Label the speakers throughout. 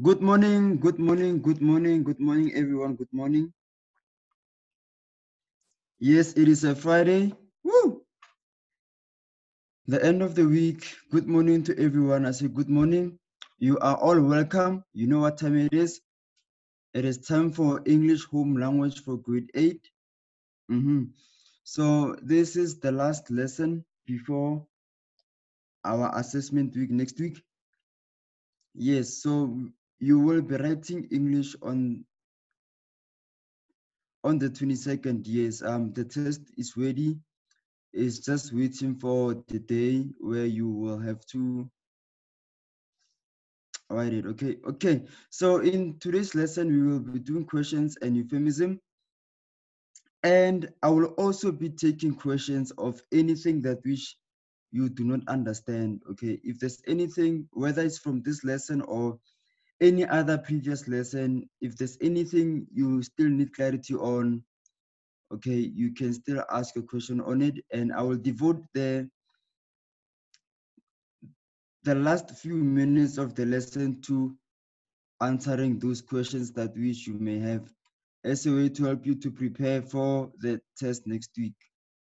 Speaker 1: Good morning, good morning, good morning, good morning, everyone. Good morning. Yes, it is a Friday. Woo! The end of the week. Good morning to everyone. I say good morning. You are all welcome. You know what time it is? It is time for English home language for grade 8. So this is the last lesson before our assessment week next week. Yes, so you will be writing English on the 22nd. Yes, the test is ready. It's just waiting for the day where you will have to write it. Okay. So in today's lesson, we will be doing questions and euphemism. And I will also be taking questions of anything that which you do not understand. Okay, if there's anything, whether it's from this lesson or any other previous lesson, if there's anything you still need clarity on, okay, you can still ask a question on it, and I will devote the last few minutes of the lesson to answering those questions that which you may have as a way to help you to prepare for the test next week.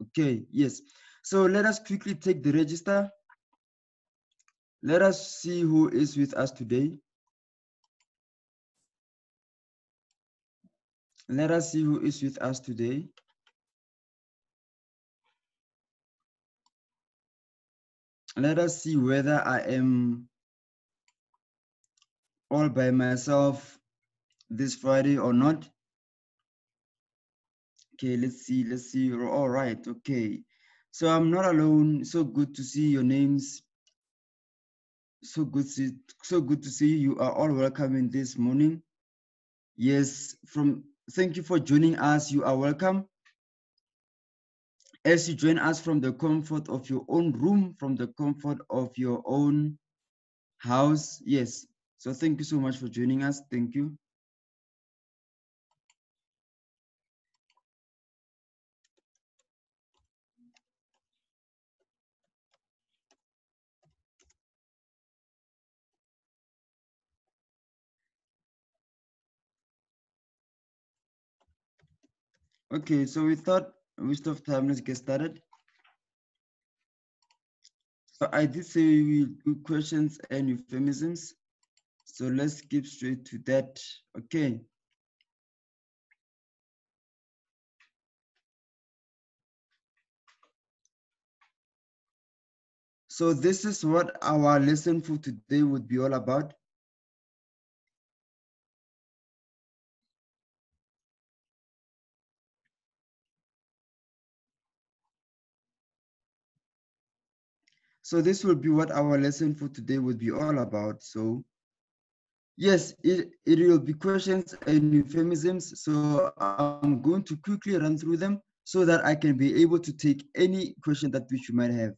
Speaker 1: Okay, yes. So let us quickly take the register. Let us see who is with us today. Let us see who is with us today. Let us see whether I am all by myself this Friday or not. Okay, let's see. All right, okay. So I'm not alone. So good to see your names. So good to see you. You are all welcome in this morning. Yes, thank you for joining us. You are welcome. As you join us from the comfort of your own room, from the comfort of your own house. Yes. So thank you so much for joining us. Thank you. Okay, so we thought waste of time, let's get started. So I did say we will do questions and euphemisms. So let's skip straight to that. Okay. So this is what our lesson for today would be all about. So this will be what our lesson for today would be all about. So yes, it will be questions and euphemisms. So I'm going to quickly run through them so that I can be able to take any question that which you might have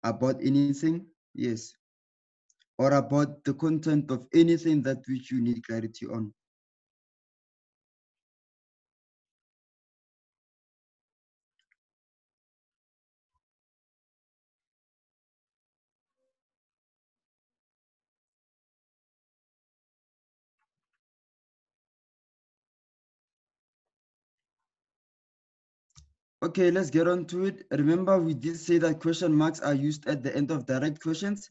Speaker 1: about anything. Yes. Or about the content of anything that which you need clarity on. Okay, let's get on to it. Remember, we did say that question marks are used at the end of direct questions.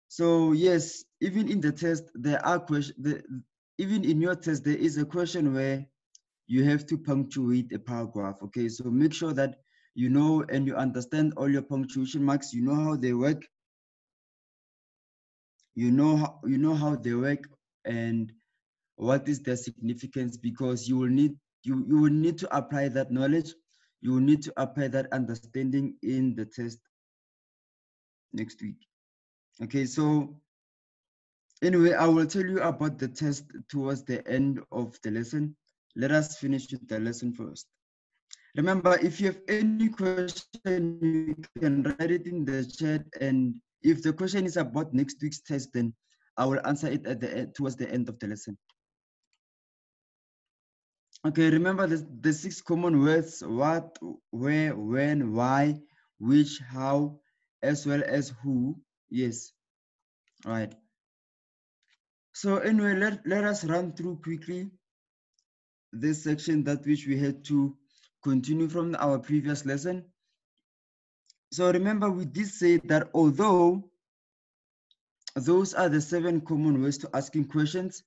Speaker 1: So yes, even in the test, there are questions. Even in your test, there is a question where you have to punctuate a paragraph. Okay, so make sure that you know and you understand all your punctuation marks. You know how they work. You know how they work and what is their significance, because you will need to apply that knowledge. You will need to apply that understanding in the test next week. Okay, so anyway, I will tell you about the test towards the end of the lesson. Let us finish with the lesson first. Remember, if you have any question, you can write it in the chat, and if the question is about next week's test, then I will answer it at the end, towards the end of the lesson. Okay, remember the 6 common words: what, where, when, why, which, how, as well as who. Yes, all right. So anyway, let us run through quickly this section that which we had to continue from our previous lesson. So remember, we did say that although those are the 7 common ways to asking questions,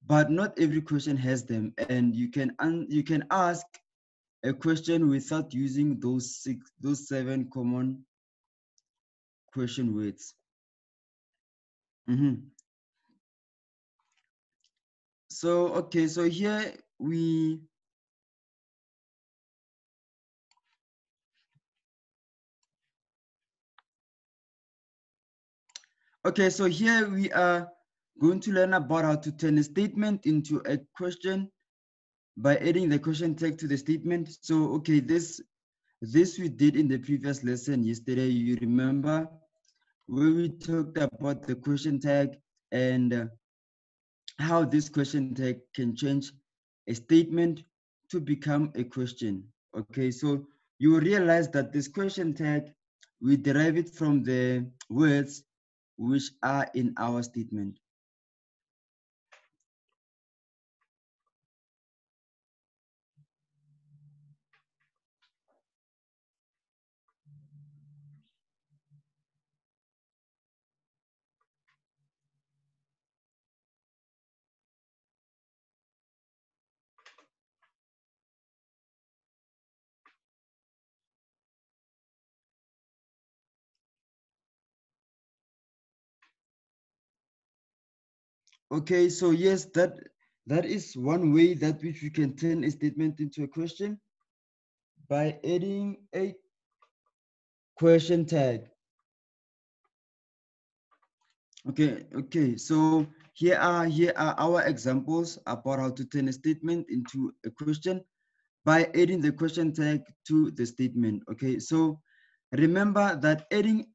Speaker 1: but not every question has them, and you can ask a question without using those 7 common question words. So okay, so here we okay, so here we are going to learn about how to turn a statement into a question by adding the question tag to the statement. So okay, this we did in the previous lesson yesterday. You remember where we talked about the question tag and how this question tag can change a statement to become a question. Okay, so you will realize that this question tag, we derive it from the words which are in our statement. Okay, so yes, that is one way that which we can turn a statement into a question by adding a question tag. Okay, so here are our examples about how to turn a statement into a question by adding the question tag to the statement. Okay, so remember that adding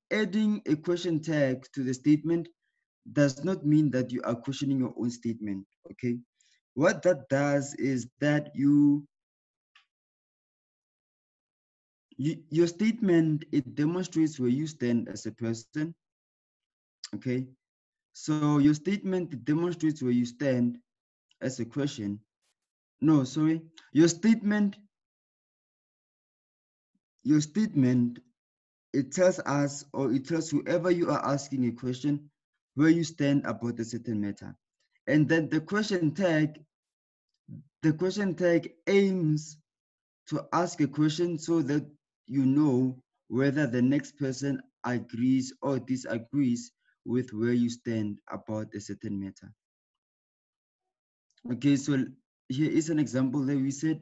Speaker 1: a question tag to the statement does not mean that you are questioning your own statement. Okay, what that does is that your statement, it demonstrates where you stand as a person. Okay, so your statement demonstrates where you stand as a question. No, sorry, your statement it tells us, or it tells whoever you are asking a question, where you stand about a certain matter. And then the question tag aims to ask a question so that you know whether the next person agrees or disagrees with where you stand about a certain matter. Okay, so here is an example that we said,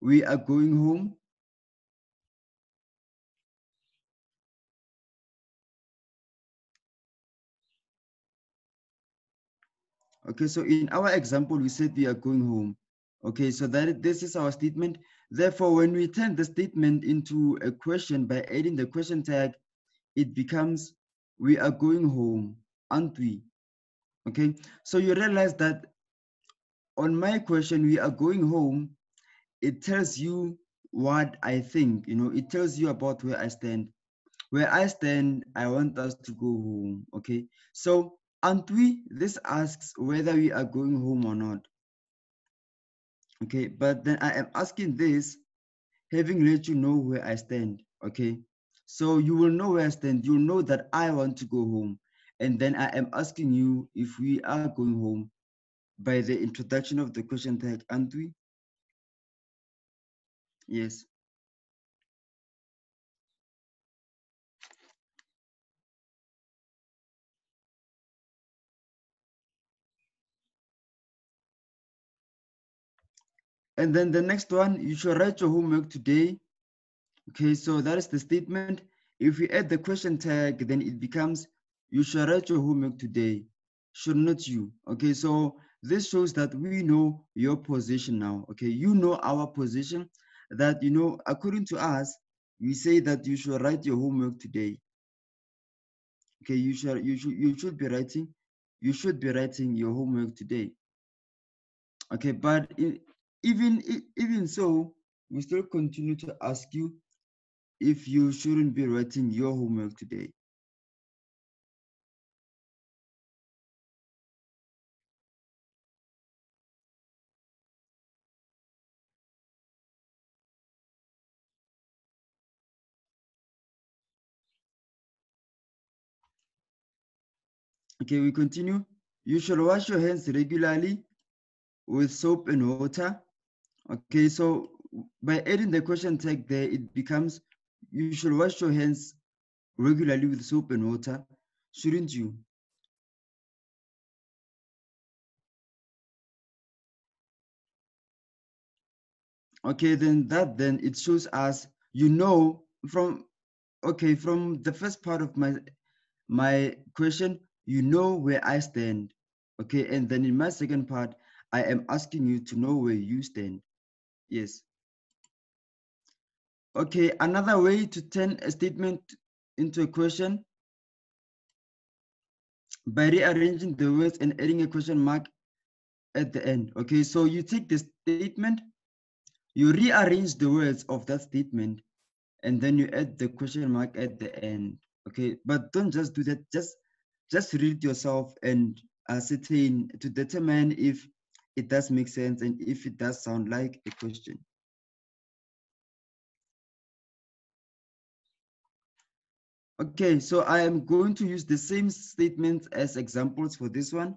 Speaker 1: we are going home. Okay, so in our example, we said we are going home. Okay, so this is our statement. Therefore, when we turn the statement into a question by adding the question tag, it becomes, we are going home, aren't we? Okay, so you realize that on my question, we are going home, it tells you what I think, it tells you about where I stand. Where I stand, I want us to go home. Okay, so aren't we? This asks whether we are going home or not. Okay, but then I am asking this, having let you know where I stand. Okay, so you will know where I stand. You'll know that I want to go home. And then I am asking you if we are going home by the introduction of the question tag, aren't we? Yes. And then the next one, you should write your homework today. Okay, so that is the statement. If we add the question tag, then it becomes, you should write your homework today. Should not you? Okay, so this shows that we know your position now. Okay, you know our position, that, according to us, we say that you should write your homework today. Okay, you should be writing your homework today. Okay, but even so, we still continue to ask you if you shouldn't be writing your homework today. Okay, we continue. You should wash your hands regularly with soap and water. Okay, so by adding the question tag there, it becomes you should wash your hands regularly with soap and water, shouldn't you? Okay, then it shows us, from from the first part of my question, you know where I stand. Okay, and then in my second part, I am asking you to know where you stand. Yes. Okay, another way to turn a statement into a question by rearranging the words and adding a question mark at the end. Okay, so you take the statement, you rearrange the words of that statement, and then you add the question mark at the end. Okay, but don't just do that. Just read yourself and ascertain to determine if it does make sense and if it does sound like a question. Okay, so I am going to use the same statements as examples for this one.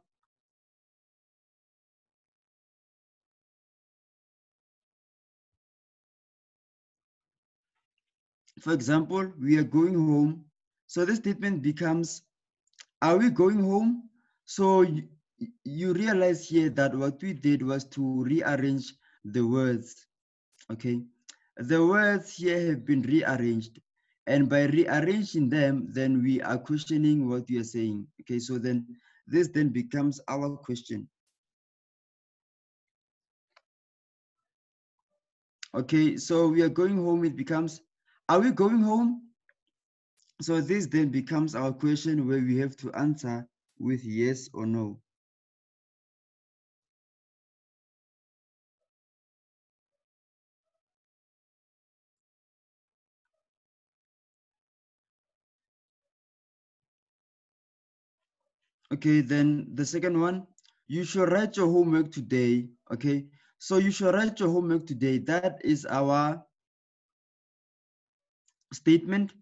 Speaker 1: For example, we are going home. So the statement becomes, are we going home? So you realize here that what we did was to rearrange the words, okay? The words here have been rearranged, and by rearranging them, then we are questioning what we are saying, okay? So then this then becomes our question. Okay, so we are going home, it becomes, are we going home? So this then becomes our question where we have to answer with yes or no. Okay, then the second one, you should write your homework today. Okay, so you should write your homework today. That is our statement.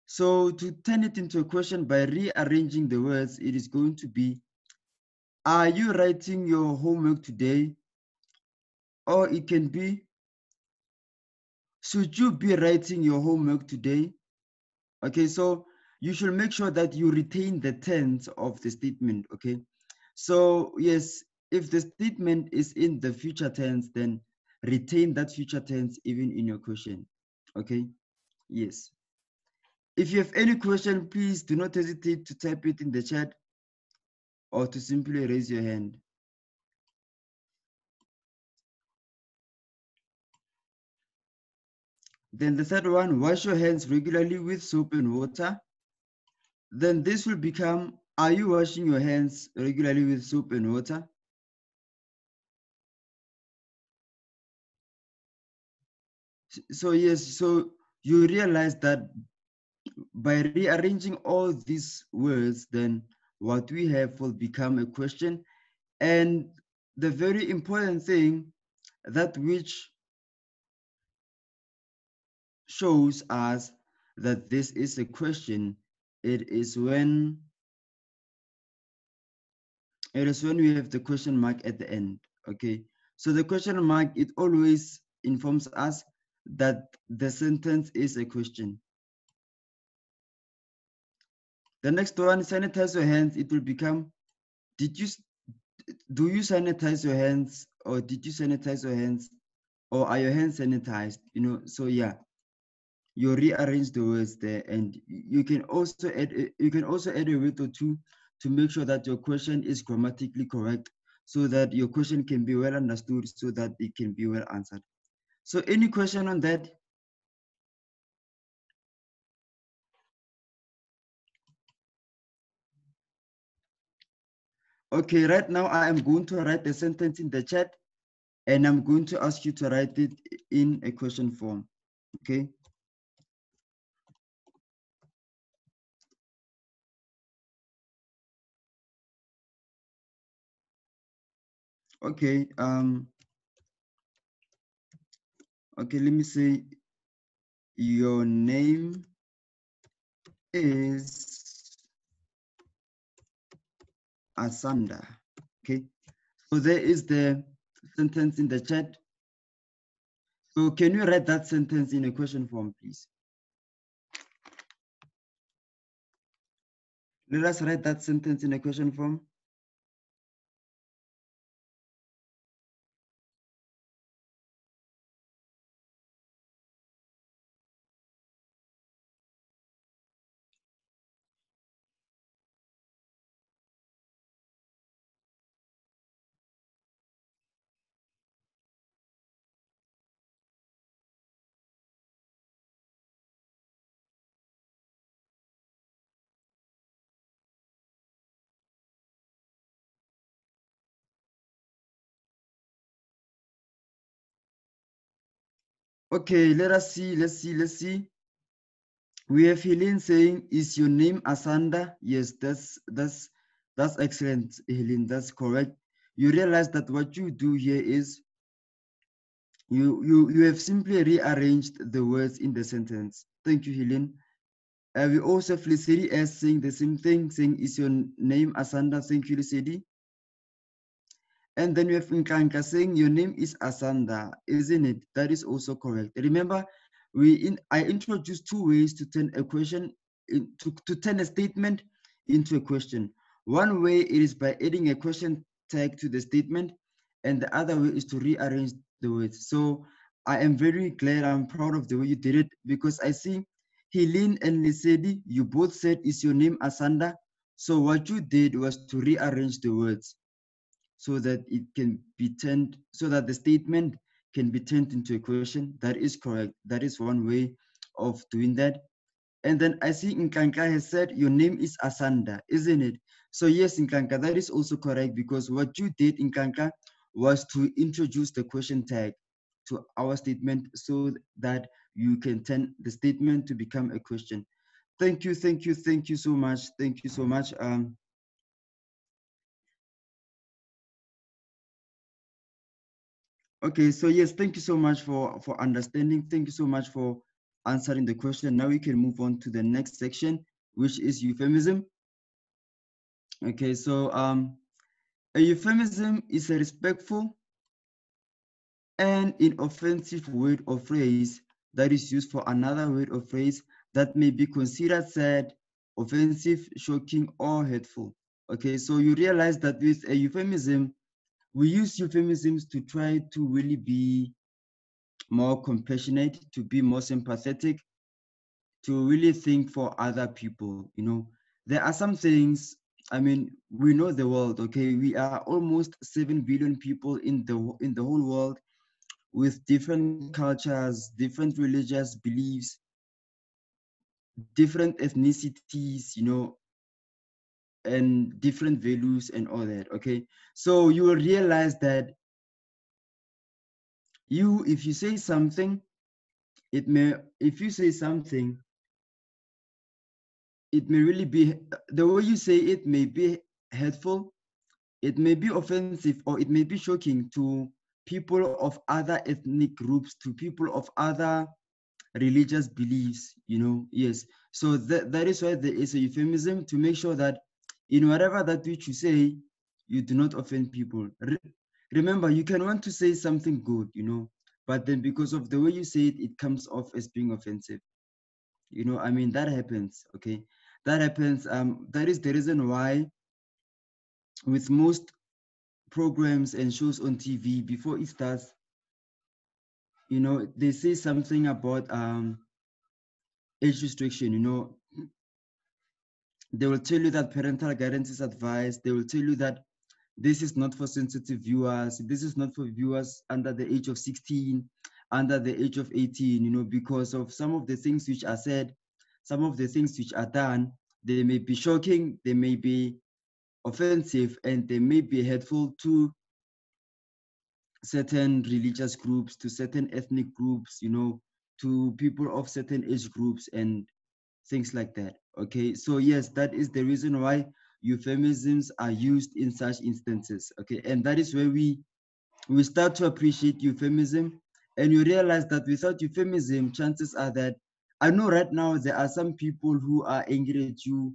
Speaker 1: So to turn it into a question by rearranging the words, it is going to be, are you writing your homework today? Or it can be, should you be writing your homework today? Okay, so you should make sure that you retain the tense of the statement, okay? So yes, if the statement is in the future tense, then retain that future tense even in your question, okay? Yes. If you have any question, please do not hesitate to type it in the chat or to simply raise your hand. Then the third one, wash your hands regularly with soap and water. Then this will become, are you washing your hands regularly with soap and water? So yes, so you realize that by rearranging all these words, then what we have will become a question. And the very important thing, that which shows us that this is a question, it is when we have the question mark at the end. Okay, so the question mark, it always informs us that the sentence is a question. The next one, sanitize your hands, it will become, did you do you sanitize your hands, or did you sanitize your hands, or are your hands sanitized? So yeah, you rearrange the words there, and you can also add a word or two to make sure that your question is grammatically correct, so that your question can be well understood, so that it can be well answered. So any question on that? Okay, right now I am going to write the sentence in the chat, and I'm going to ask you to write it in a question form, okay? Okay, okay, let me say, your name is asunder. Okay, so there is the sentence in the chat. So can you write that sentence in a question form, please? Let us write that sentence in a question form. Okay, let us see, let's see. We have Helene saying, is your name Asanda? Yes, that's excellent, Helene, that's correct. You realize that what you do here is you have simply rearranged the words in the sentence. Thank you, Helene. We also have Felicity as saying the same thing, saying, is your name Asanda? Thank you, Felicity. And then we have Nkanka saying, your name is Asanda, isn't it? That is also correct. Remember, I introduced two ways to turn a question, to turn a statement into a question. One way it is by adding a question tag to the statement, and the other way is to rearrange the words. So I am very glad, I'm proud of the way you did it, because I see Helene and Lisedi, you both said, is your name Asanda? So what you did was to rearrange the words so that it can be turned, so that the statement can be turned into a question. That is correct. That is one way of doing that. And then I see Nkanka has said, your name is Asanda, isn't it? So yes, Nkanka, that is also correct, because what you did, Nkanka, was to introduce the question tag to our statement so that you can turn the statement to become a question. Thank you so much. Thank you so much. Okay, so yes, thank you so much for understanding. Thank you so much for answering the question. Now we can move on to the next section, which is euphemism. Okay, so a euphemism is a respectful and inoffensive word or phrase that is used for another word or phrase that may be considered sad, offensive, shocking, or hurtful. Okay, so you realize that with a euphemism, we use euphemisms to try to really be more compassionate, to be more sympathetic, to really think for other people. You know, there are some things, I mean, we know the world, okay? We are almost 7 billion people in the whole world, with different cultures, different religious beliefs, different ethnicities, you know, and different values and all that, okay? So you will realize that if you say something, if you say something, it may really be, the way you say it may be hurtful, it may be offensive, or it may be shocking to people of other ethnic groups, to people of other religious beliefs, you know, yes. So that is why there is a euphemism, to make sure that in whatever that which you say, you do not offend people. Remember, you can want to say something good, you know, but then because of the way you say it, it comes off as being offensive. You know, I mean, that happens, okay? That happens. That is the reason why with most programs and shows on TV, before it starts, you know, they say something about age restriction, you know. They will tell you that parental guidance is advised. They will tell you that this is not for sensitive viewers. This is not for viewers under the age of 16, under the age of 18, you know, because of some of the things which are said, some of the things which are done, they may be shocking, they may be offensive, and they may be hurtful to certain religious groups, to certain ethnic groups, you know, to people of certain age groups and things like that. Okay, so yes, that is the reason why euphemisms are used in such instances. Okay, and that is where we start to appreciate euphemism, and you realize that without euphemism, chances are that, I know right now there are some people who are angry at you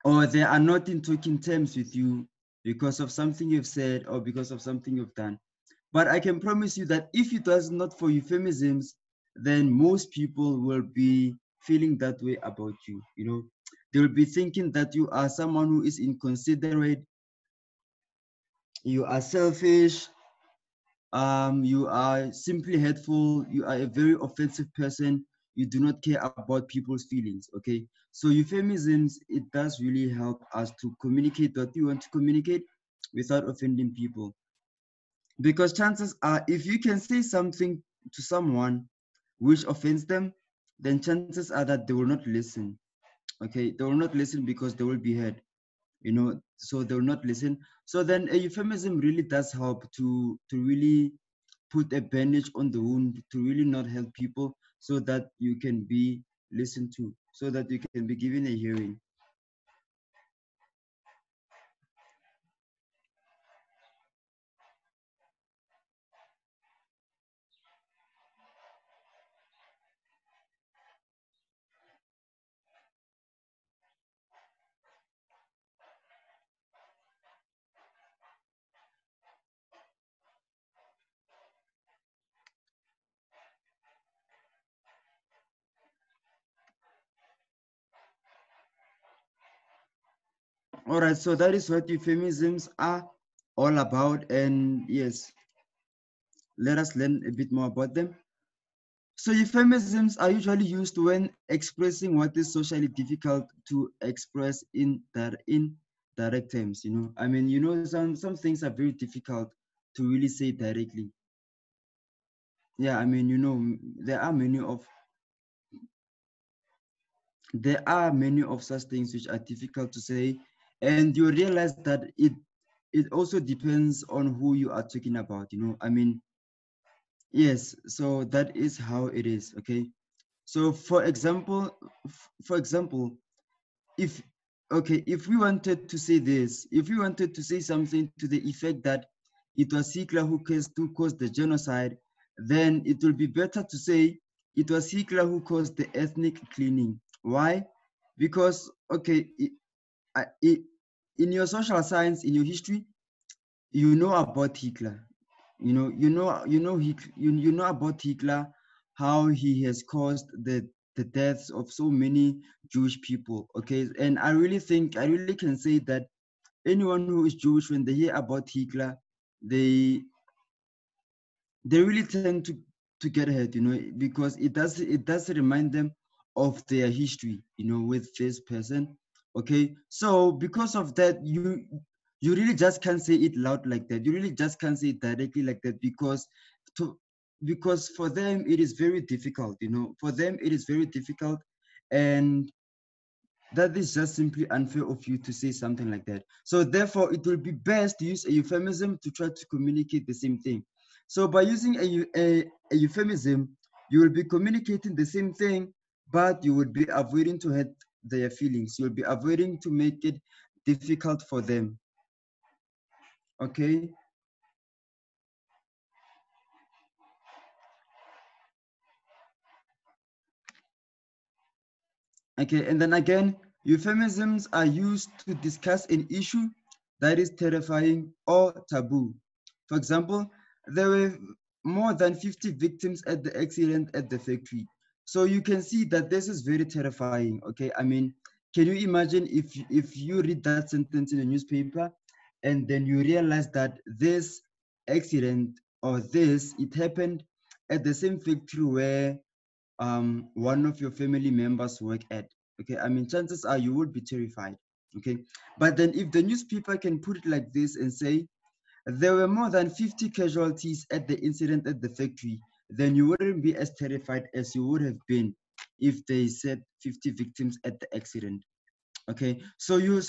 Speaker 1: or they are not in talking terms with you because of something you've said or because of something you've done. But I can promise you that if it was not for euphemisms, then most people will be feeling that way about you. You know, they will be thinking that you are someone who is inconsiderate, you are selfish, you are simply hateful, you are a very offensive person, you do not care about people's feelings. Okay, so euphemisms, it does really help us to communicate what we want to communicate without offending people, because chances are if you can say something to someone which offends them, then chances are that they will not listen. Okay, they will not listen because they will be hurt, you know, so they will not listen. So then a euphemism really does help to really put a bandage on the wound, to really not help people, so that you can be listened to, so that you can be given a hearing. All right, so that is what euphemisms are all about, and yes, let us learn a bit more about them. So euphemisms are usually used when expressing what is socially difficult to express in direct terms. You know, I mean, you know, some things are very difficult to really say directly. Yeah, I mean, you know, there are many of such things which are difficult to say, and you realize that it also depends on who you are talking about. You know, I mean, yes. So that is how it is. Okay. So for example, if okay, if we wanted to say this, if we wanted to say something to the effect that it was Hitler who caused the genocide, then it will be better to say it was Hitler who caused the ethnic cleaning. Why? Because okay, in your social science, in your history, you know about Hitler. You know about Hitler, how he has caused the deaths of so many Jewish people. Okay, and I really can say that anyone who is Jewish, when they hear about Hitler, they they really tend to get hurt, you know, because it does remind them of their history, you know, with this person. Okay, so because of that, you really just can't say it loud like that. You really just can't say it directly like that, to because for them it is very difficult, you know, for them it is very difficult, and that is just simply unfair of you to say something like that. So therefore, it will be best to use a euphemism to try to communicate the same thing. So by using a euphemism, you will be communicating the same thing, but you would be avoiding to hurt their feelings. You'll be avoiding to make it difficult for them. Okay. Okay, and then again, euphemisms are used to discuss an issue that is terrifying or taboo. For example, there were more than 50 victims at the accident at the factory. So you can see that this is very terrifying. Okay, I mean, can you imagine if you read that sentence in a newspaper and then you realize that this accident or this, it happened at the same factory where one of your family members work at. Okay, I mean, chances are you would be terrified. Okay, but then if the newspaper can put it like this and say there were more than 50 casualties at the incident at the factory, then you wouldn't be as terrified as you would have been if they said 50 victims at the accident. Okay, so you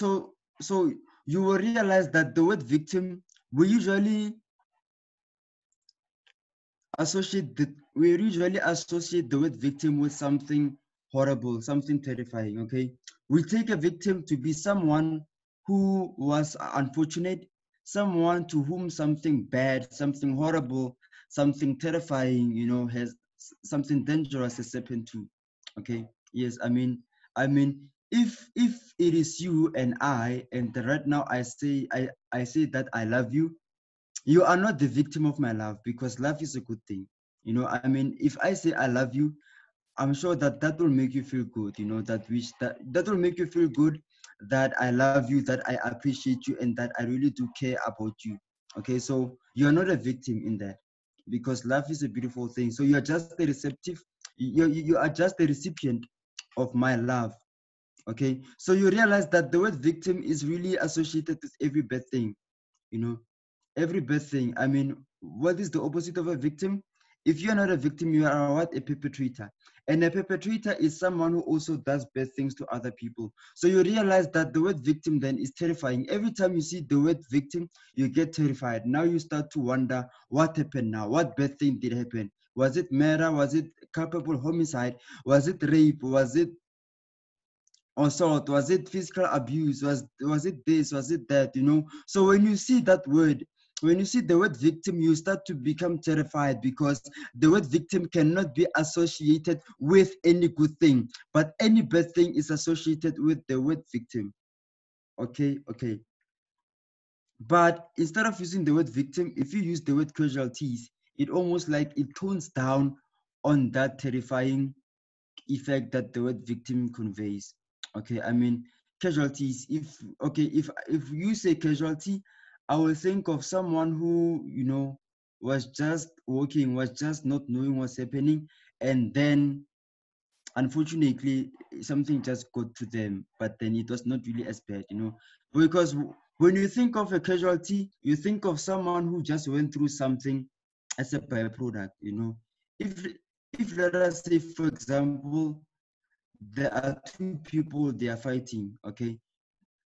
Speaker 1: will realize that the word victim, we usually we usually associate the word victim with something horrible, something terrifying. Okay, we take a victim to be someone who was unfortunate, someone to whom something bad, something horrible, something terrifying, you know, has something dangerous has happened to. Okay, yes, I mean if it is you and I, and right now I say that I love you, you are not the victim of my love, because love is a good thing. I mean, if I say I love you, I'm sure that that will make you feel good, that will make you feel good, that I love you, that I appreciate you, and that I really do care about you. Okay, so you're not a victim in that, because love is a beautiful thing. So you're just the receptive, you are just the recipient of my love. Okay, so you realize that the word victim is really associated with every bad thing, you know, every bad thing. I mean, what is the opposite of a victim? If you're not a victim, you are what? A perpetrator. And a perpetrator is someone who also does bad things to other people. So you realize that the word victim then is terrifying. Every time you see the word victim, you get terrified. Now you start to wonder what happened now? What bad thing did happen? Was it murder? Was it culpable homicide? Was it rape? Was it assault? Was it physical abuse? Was it this? Was it that? So when you see that word, when you see the word victim, you start to become terrified, because the word victim cannot be associated with any good thing, but any bad thing is associated with the word victim. Okay. But instead of using the word victim, if you use the word casualties, it almost like it tones down on that terrifying effect that the word victim conveys. Okay, I mean, casualties. If you say casualty, I will think of someone who was just walking, was just not knowing what's happening, and then unfortunately something just got to them, but then it was not really as bad, because when you think of a casualty, you think of someone who just went through something as a byproduct. If let us say, for example, there are two people they are fighting. Okay,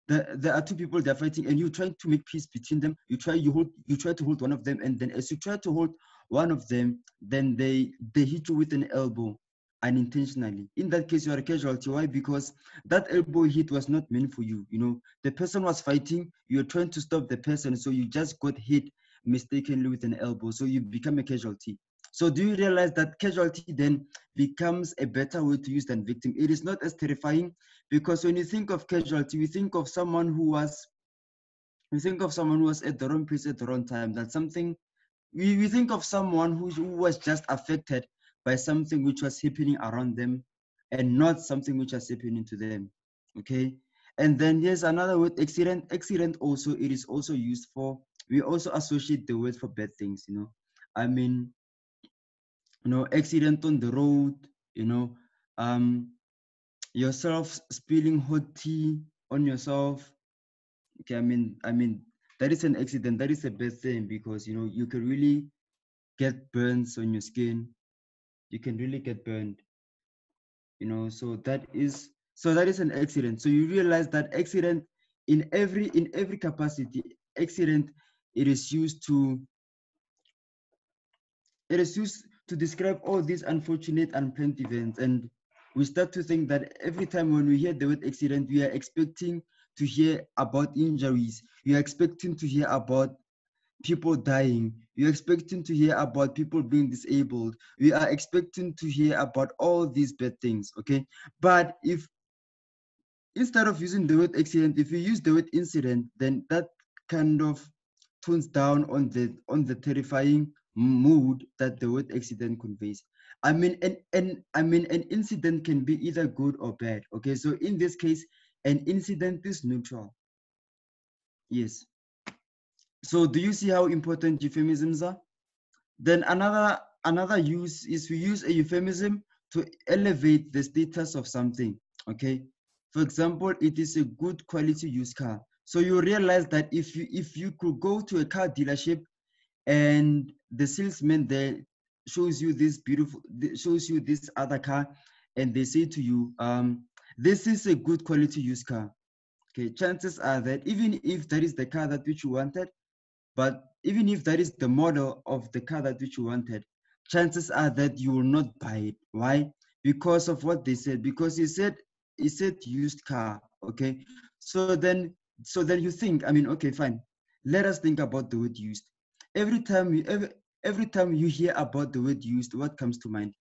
Speaker 1: there are two people they're fighting, and you try to make peace between them. You try to hold one of them, and then as you try to hold one of them, then they hit you with an elbow unintentionally. In that case, you are a casualty. Why? Because that elbow hit was not meant for you. The person was fighting, you're trying to stop the person, so you just got hit mistakenly with an elbow, so you become a casualty. So do you realize that casualty then becomes a better way to use than victim? It is not as terrifying, because when you think of casualty, we think of someone who was at the wrong place at the wrong time. That something we think of someone who was just affected by something which was happening around them, and not something which was happening to them. Okay, and then here's another word, accident. Accident also, it is also used for, we also associate the word for bad things. I mean, accident on the road, um yourself spilling hot tea on yourself. Okay, I mean that is an accident. That is a bad thing, because you can really get burns on your skin. You can really get burned. So that is an accident. So you realize that accident, in every capacity, accident, it is used to describe all these unfortunate unplanned events. And we start to think that every time when we hear the word accident, we are expecting to hear about injuries. We are expecting to hear about people dying. You're expecting to hear about people being disabled. We are expecting to hear about all these bad things. Okay, but if instead of using the word accident, if you use the word incident, then that kind of tones down on the terrifying mood that the word accident conveys. I mean, an incident can be either good or bad. Okay, so in this case, an incident is neutral. Yes. So do you see how important euphemisms are? Then another use is we use a euphemism to elevate the status of something. Okay, for example, it is a good quality used car. So you realize that if you could go to a car dealership, and the salesman there shows you this other car, and they say to you, this is a good quality used car. Okay, chances are that even if that is the car that which you wanted, but even if that is the model of the car that which you wanted, chances are that you will not buy it. Why? Because of what they said. Because he said used car. Okay, so then you think, I mean, okay, fine. Let us think about the word used. Every time you hear about the word used, what comes to mind?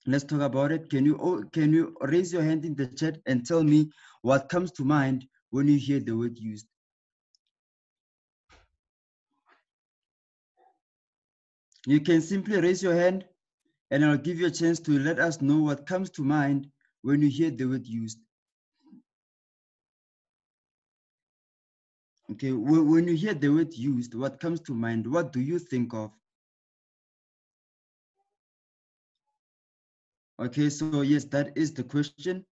Speaker 1: Let's talk about it. Can you raise your hand in the chat and tell me what comes to mind when you hear the word used? You can simply raise your hand and I'll give you a chance to let us know what comes to mind when you hear the word used. Okay, when you hear the word used, what comes to mind? What do you think of? Okay, so yes, that is the question.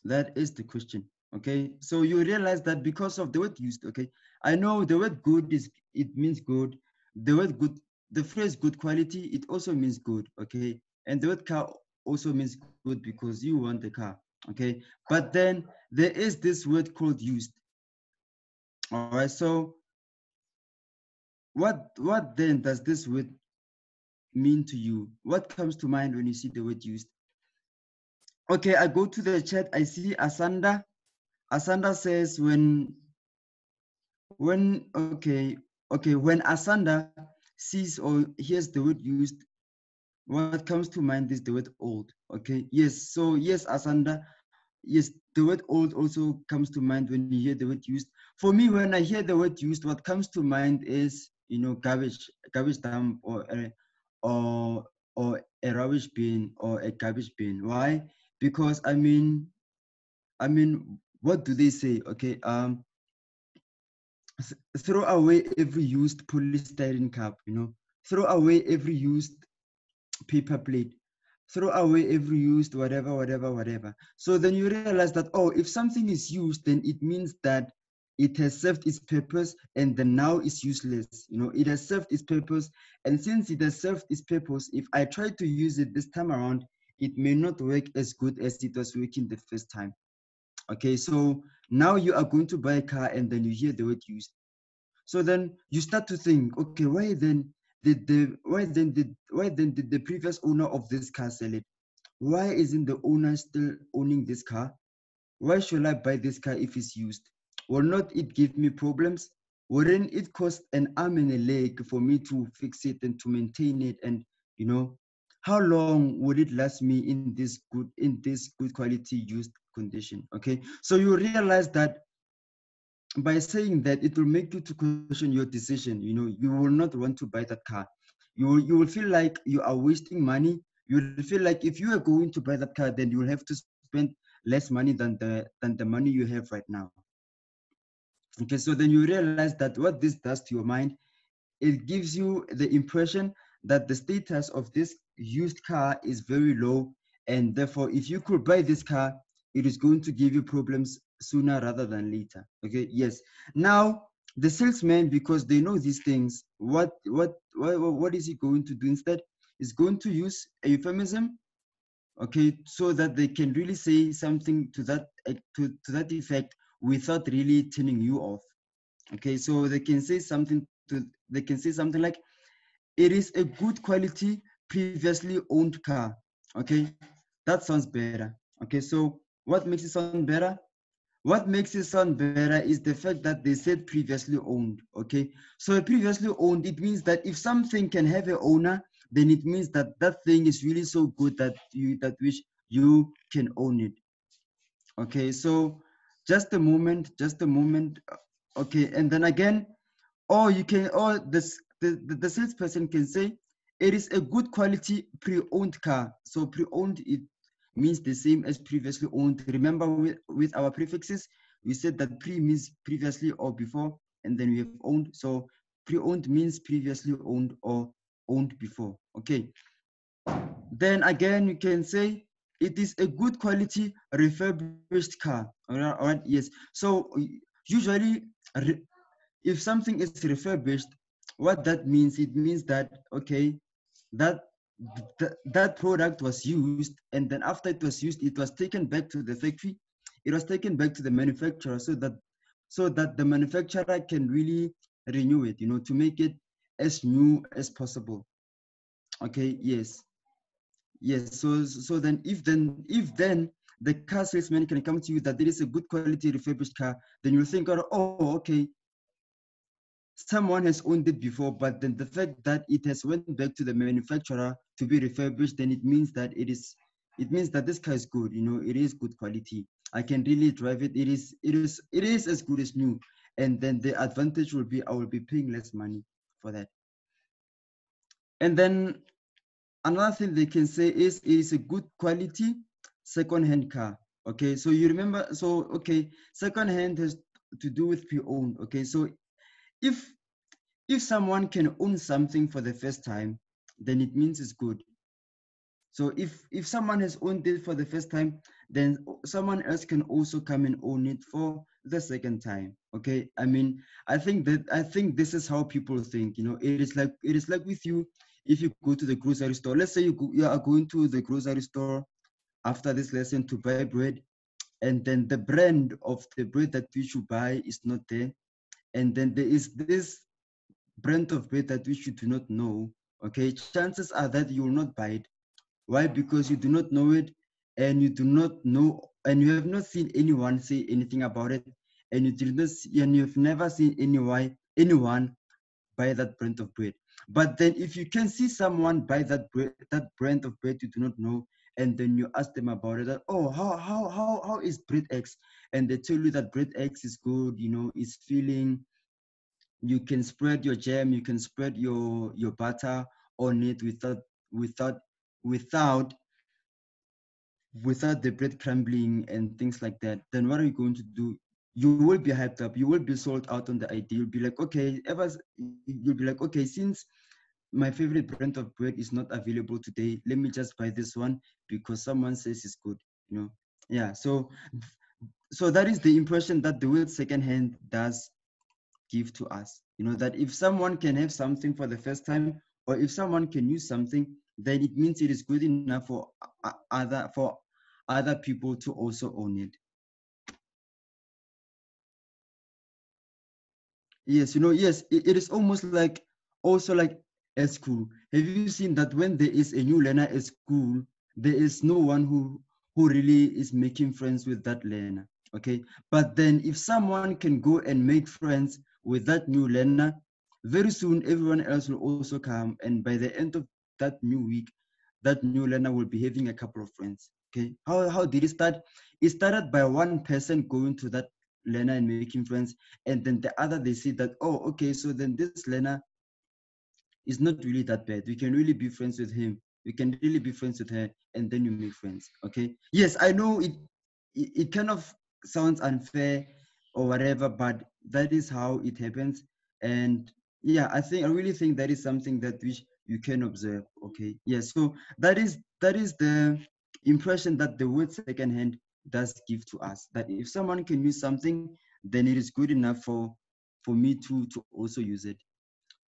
Speaker 1: That is the question. Okay, so you realize that because of the word used. Okay, I know the word good it means good. The word good, the phrase good quality, it also means good. Okay, and the word car also means good because you want the car. Okay, but then there is this word called used. All right, so what then does this word mean to you? What comes to mind when you see the word used? Okay, I go to the chat. I see Asanda. Asanda says when Asanda sees or hears the word used, what comes to mind is the word old. Okay, yes. So yes, Asanda, yes, the word old also comes to mind when you hear the word used. For me, when I hear the word used, what comes to mind is garbage dump or a rubbish bin or a garbage bin. Why? Because what do they say? Okay, throw away every used polystyrene cup, throw away every used paper plate, throw away every used whatever. So then you realize that, oh, if something is used, then it means that it has served its purpose and then now it's useless. It has served its purpose. And since it has served its purpose, if I try to use it this time around, it may not work as good as it was working the first time. Okay, so now you are going to buy a car and then you hear the word used. So then you start to think, okay, why then did the previous owner of this car sell it? Why isn't the owner still owning this car? Why should I buy this car if it's used? Will not it give me problems? Wouldn't it cost an arm and a leg for me to fix it and to maintain it? And how long would it last me in this good quality used condition? Okay, so you realize that by saying that, it will make you to question your decision. You will not want to buy that car. You will feel like you are wasting money. You will feel like if you are going to buy that car, then you will have to spend less money than the money you have right now. Okay, so then you realize that what this does to your mind, it gives you the impression that the status of this used car is very low, and therefore if you could buy this car, it is going to give you problems sooner rather than later. Okay, yes. Now the salesman, because they know these things, what is he going to do instead? Is going to use a euphemism, okay, so that they can really say something to that effect without really turning you off. Okay, so they can say something like, it is a good quality previously owned car. Okay, that sounds better. Okay, so what makes it sound better? What makes it sound better is the fact that they said previously owned. Okay, so previously owned, it means that if something can have an owner, then it means that that thing is really so good that you can own it. Okay, so just a moment. Okay, and then again, or the salesperson can say, it is a good quality pre-owned car. So pre-owned, it means the same as previously owned. Remember, with our prefixes, we said that pre means previously or before, and then we have owned. So pre-owned means previously owned or owned before. Okay, then again you can say, it is a good quality refurbished car. All right, yes. So usually, if something is refurbished, what that means, it means that, okay, that that product was used, and then after it was used, it was taken back to the factory, it was taken back to the manufacturer, so that the manufacturer can really renew it, to make it as new as possible. Okay, yes. Yes, so then if then the car salesman can come to you that there is a good quality refurbished car, then you think, oh, okay, someone has owned it before, but then the fact that it has went back to the manufacturer to be refurbished, then it means that this car is good, it is good quality. I can really drive it. It is as good as new. And then the advantage will be I will be paying less money for that. And then another thing they can say is it is a good quality second-hand car. Okay, so you remember, so okay, second-hand has to do with pre-owned. Okay, so if someone can own something for the first time, then it means it's good. So if someone has owned it for the first time, then someone else can also come and own it for the second time. Okay, I mean, I think this is how people think. It is like with you. If you go to the grocery store, let's say you are going to the grocery store after this lesson to buy bread, and then the brand of the bread that you should buy is not there, and then there is this brand of bread that which you do not know. Okay, chances are that you will not buy it. Why? Because you do not know it, and you do not know, and you have not seen anyone say anything about it, and and you've never seen anyone buy that brand of bread. But then if you can see someone buy that brand of bread you do not know, and then you ask them about it, that, oh, how is bread X? And they tell you that bread X is good, it's filling. You can spread your jam, you can spread your butter on it without without without the bread crumbling and things like that. Then what are you going to do? You will be hyped up, you will be sold out on the idea. You'll be like, okay, since my favorite brand of bread is not available today, let me just buy this one because someone says it's good. Yeah, so that is the impression that the word secondhand does give to us. That if someone can have something for the first time, or if someone can use something, then it means it is good enough for other people to also own it. Yes, yes, it is almost like also like at school. Have you seen that when there is a new learner at school, there is no one who really is making friends with that learner? Okay, but then if someone can go and make friends with that new learner, very soon everyone else will also come, and by the end of that new week, that new learner will be having a couple of friends. Okay, how did it start? It started by one person going to that learner and making friends, and then the other, they see that, oh, okay, so then this learner is not really that bad, we can really be friends with him, we can really be friends with her, and then you make friends. Okay, yes, I know it kind of sounds unfair or whatever, but that is how it happens. And yeah, I really think that is something that which you can observe. Okay, yes, so that is the impression that the word secondhand does give to us, that if someone can use something, then it is good enough for me to also use it.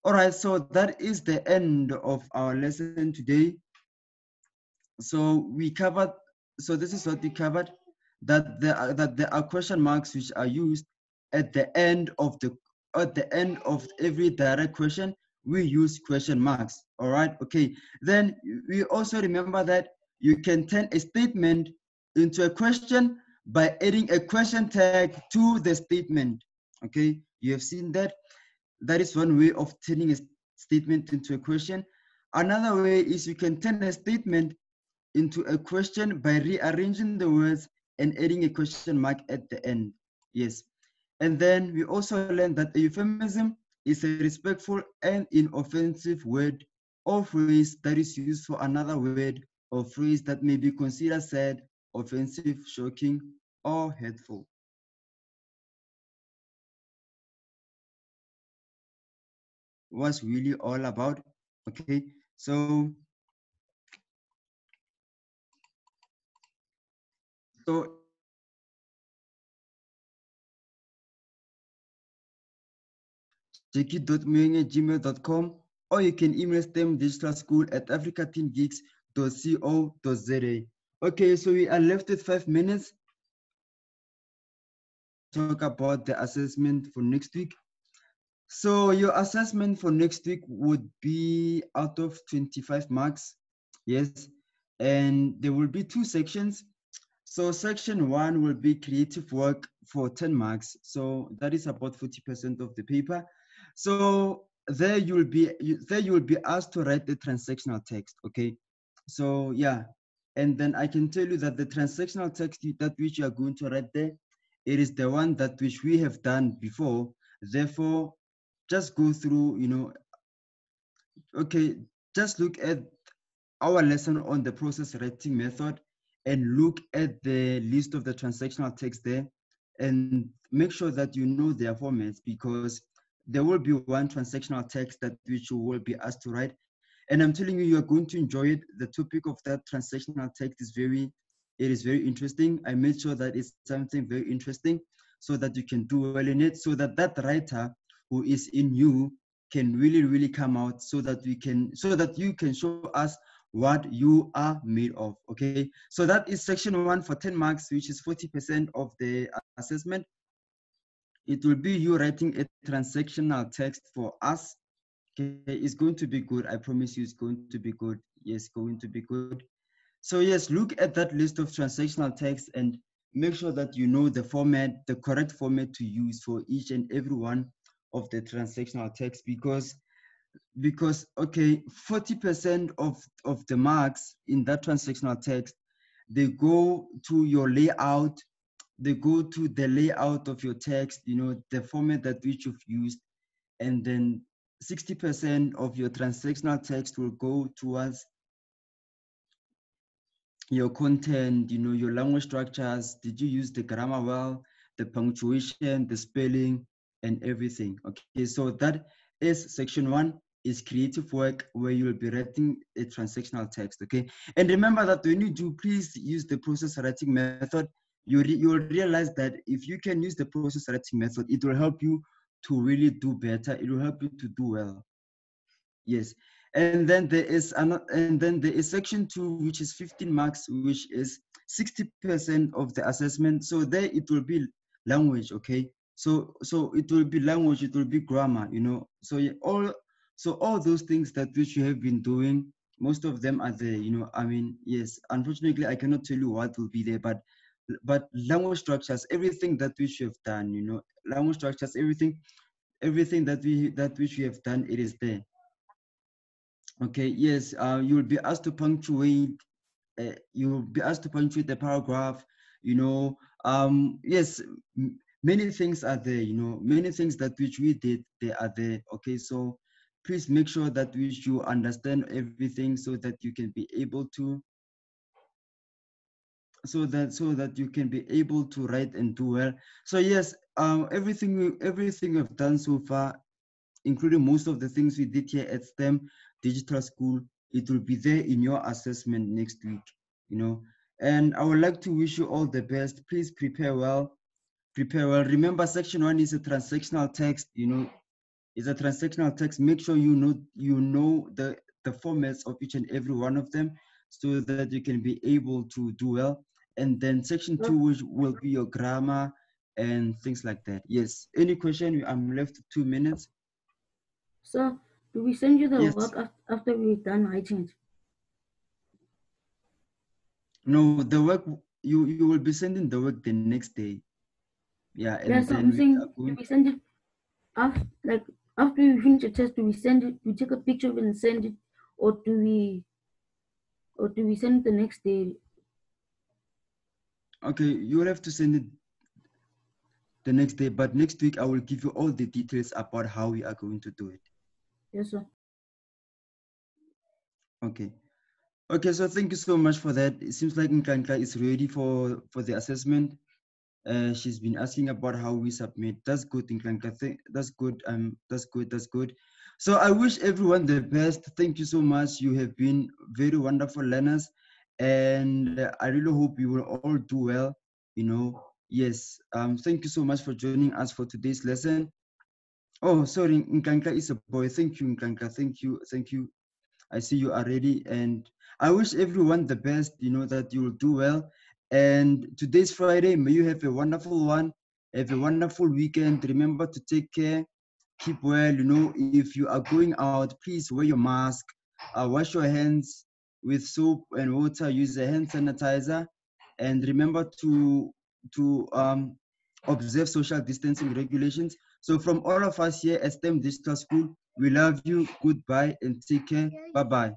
Speaker 1: All right, so that is the end of our lesson today. So we covered, so this is what we covered, that there are question marks which are used at the end of every direct question. We use question marks. All right, okay. Then we also remember that you can turn a statement into a question by adding a question tag to the statement. Okay, you have seen that. That is one way of turning a statement into a question. Another way is you can turn a statement into a question by rearranging the words and adding a question mark at the end. Yes. And then we also learned that a euphemism is a respectful and inoffensive word or phrase that is used for another word or phrase that may be considered sad, offensive, shocking, or hurtful. Was really all about. Okay, so jiki.moyeng@gmail.com, or you can email stemdigitalschool@africateengeeks.co.za. Okay, so we are left with 5 minutes to talk about the assessment for next week. So your assessment for next week would be out of 25 marks. Yes, and there will be 2 sections. So section 1 will be creative work for 10 marks. So that is about 40% of the paper. So there you will be asked to write the transactional text. Okay, so yeah, and then I can tell you that the transactional text that which you are going to write there, it is the one that which we have done before. Therefore, just go through, okay, just look at our lesson on the process writing method and look at the list of the transactional text there and make sure that you know their formats, because there will be one transactional text that which you will be asked to write. And I'm telling you, you are going to enjoy it. The topic of that transactional text it is very interesting. I made sure that it's something very interesting so that you can do well in it, so that that writer who is in you can really, really come out, so that you can show us what you are made of. Okay, so that is section 1 for 10 marks, which is 40% of the assessment. It will be you writing a transactional text for us. Okay, it's going to be good. I promise you, it's going to be good. Yes, going to be good. So yes, look at that list of transactional text and make sure that you know the format, the correct format to use for each and every one of the transactional text, because okay, 40% of the marks in that transactional text, they go to your layout, they go to the layout of your text, the format that which you've used, and then 60% of your transactional text will go towards your content, your language structures. Did you use the grammar well, the punctuation, the spelling, and everything? Okay, so that is section 1, is creative work, where you will be writing a transactional text. Okay, and remember that when you do, please use the process writing method. You will realize that if you can use the process writing method, it will help you to really do better. It will help you to do well. Yes, and then there is section 2, which is 15 marks, which is 60% of the assessment. So there it will be language. Okay, so it will be language, it will be grammar. So all those things that which you have been doing, most of them are there. I mean, yes. Unfortunately, I cannot tell you what will be there, but language structures, everything that which you have done. Language structures, everything that which you have done, it is there. Okay, yes, you will be asked to punctuate, the paragraph, yes, many things are there, many things that which we did, they are there. Okay, so please make sure that which you understand everything, so that you can be able to, you can be able to write and do well. So yes, everything we've done so far, including most of the things we did here at STEM Digital School, it will be there in your assessment next week, And I would like to wish you all the best. Please prepare well. Prepare well. Remember, section 1 is a transactional text, It's a transactional text. Make sure you know the formats of each and every one of them, so that you can be able to do well. And then section 2, which will be your grammar and things like that. Yes. Any question? I'm left 2 minutes.
Speaker 2: So, do we send you the
Speaker 1: Yes.
Speaker 2: work after we're done writing it?
Speaker 1: No, the work, you will be sending the work the next day. Yeah,
Speaker 2: Yeah,
Speaker 1: and
Speaker 2: so
Speaker 1: then
Speaker 2: I'm
Speaker 1: we are
Speaker 2: saying, do
Speaker 1: going.
Speaker 2: we send it after, like, after we finish the test? Do we send it? We take a picture of it and send it, or do we send it the next day?
Speaker 1: Okay, you will have to send it the next day, but next week I will give you all the details about how we are going to do it.
Speaker 2: Yes, sir.
Speaker 1: Okay. Okay, so thank you so much for that. It seems like Nkanka is ready for the assessment. She's been asking about how we submit. That's good, Nkanka. That's good. That's good. That's good. So I wish everyone the best. Thank you so much. You have been very wonderful learners, and I really hope you will all do well. Yes. Thank you so much for joining us for today's lesson. Oh, sorry, Nkanka is a boy. Thank you, Nkanka. Thank you. Thank you. I see you are ready, and I wish everyone the best, that you will do well. And today's Friday, may you have a wonderful one, have a wonderful weekend. Remember to take care, keep well. If you are going out, please wear your mask, wash your hands with soap and water, use a hand sanitizer, and remember to observe social distancing regulations. So from all of us here at STEM Digital School, we love you, goodbye, and take care. Bye-bye.